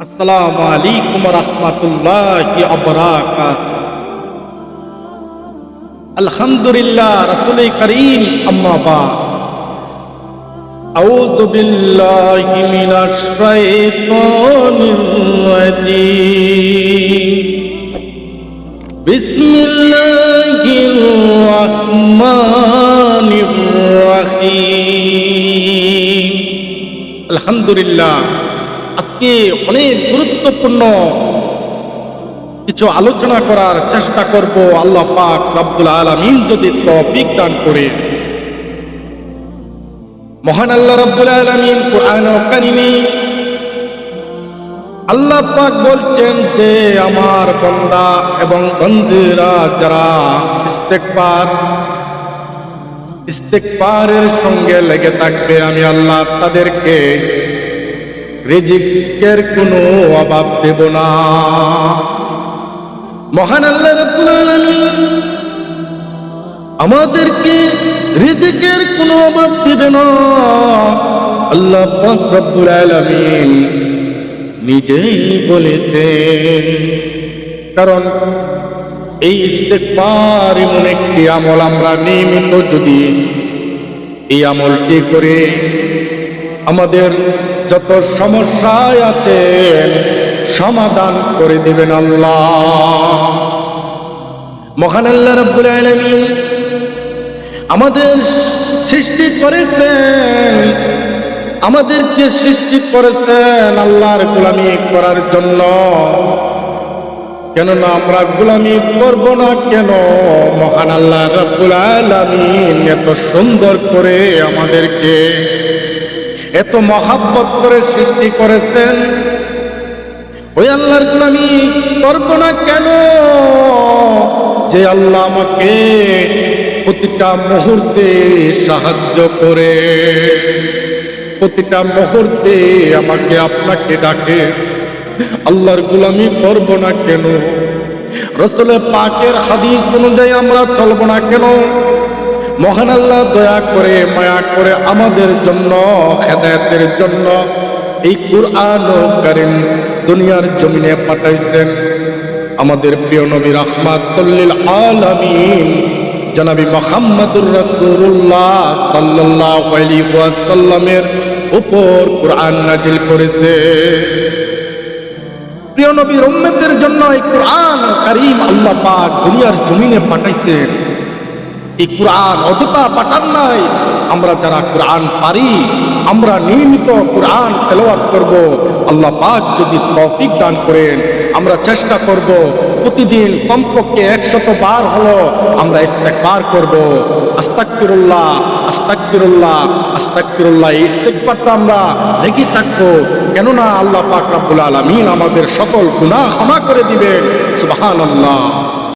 আসসালামু আলাইকুম ওয়া রাহমাতুল্লাহি ওয়া বারাকাতুহু। আলহামদুলিল্লাহ, রাসূলে কারীম, আম্মা বা'দ। আউযু বিল্লাহি মিনাশ শাইতানির রাজীম। বিসমিল্লাহির রাহমানির রাহিম। আলহামদুলিল্লাহ, আজকে অনেক গুরুত্বপূর্ণ কিছু আলোচনা করার চেষ্টা করব, আল্লাহ পাক রব্বুল আলামিন যদি তৌফিক দান করে। মহান আল্লাহ রব্বুল আলামিন কুরআনুল কারীমে আল্লাহ পাক বলছেন যে আমার বান্দা এবং বান্দীরা যারা ইস্তেগফারের সঙ্গে লেগে থাকবে, আমি আল্লাহ তাদেরকে রিজিকের কোনো অভাব দেব না। মহান আল্লাহ রাব্বুল আলামিন আমাদেরকে রিজিকের কোনো অভাব দিবে না। আল্লাহ পাক রব্বুল আলামিন নিজেই বলেছেন। কারণ এই ইস্তেগফার এমন একটি আমল, আমরা নিয়মিত যদি এই আমলটি করে আমাদের যত সমস্যায় আছে সমাধান করে দিবেন আল্লাহ। মহান আল্লাহ রাব্বুল আলামিন আমাদের সৃষ্টি করেছেন, আমাদেরকে সৃষ্টি করেছেন আল্লাহর গোলামি করার জন্য। কেননা আমরা গোলামি করব না কেন? মহান আল্লাহ রাব্বুল আলামিন এত সুন্দর করে আমাদেরকে এত মহাব্বত করে সৃষ্টি করেছেন, ওই আল্লাহর গোলামি করব না কেন? যে আল্লাহ আমাকে প্রতিটা মুহূর্তে সাহায্য করে, প্রতিটা মুহূর্তে আমাকে আপনাকে ডাকে, আল্লাহর গোলামি করব না কেন? রাসূল পাকের হাদিস অনুযায়ী আমরা চলব না কেন? মহান আল্লাহ দয়া করে মায়া করে আমাদের জন্য হেদায়েতের জন্য এই কুরআনুল কারীম দুনিয়ার জমিনে পাঠাইছেন। আমাদের প্রিয় নবী রাহমাতুল লিল আলামিন জনাবি মুহাম্মদুর রাসূলুল্লাহ সাল্লাল্লাহু আলাইহি ওয়াসাল্লামের উপর কুরআন নাজিল করেছে। প্রিয় নবীর উম্মতের জন্য এই কুরআনুল কারীম আল্লাহ পাক দুনিয়ার জমিনে পাঠাইছেন। এই কুরআন অযথা পাঠান নাই। আমরা যারা কুরআন পারি, আমরা নিয়মিত কুরআন তেলাওয়াত করব। আল্লাহ পাক যদি তৌফিক দান করেন, আমরা চেষ্টা করব প্রতিদিন কমপক্ষে 100 বার হলো আমরা ইস্তেগফার করব। আস্তাগফিরুল্লাহ, আস্তাগফিরুল্লাহ, আস্তাগফিরুল্লাহ। এই ইস্তেগফারটা আমরা লেগে থাকবো, কেননা আল্লাহ পাক রব্বুল আলামিন আমাদের সকল গুনাহ ক্ষমা করে দিবেন। সুবহানাল্লাহ।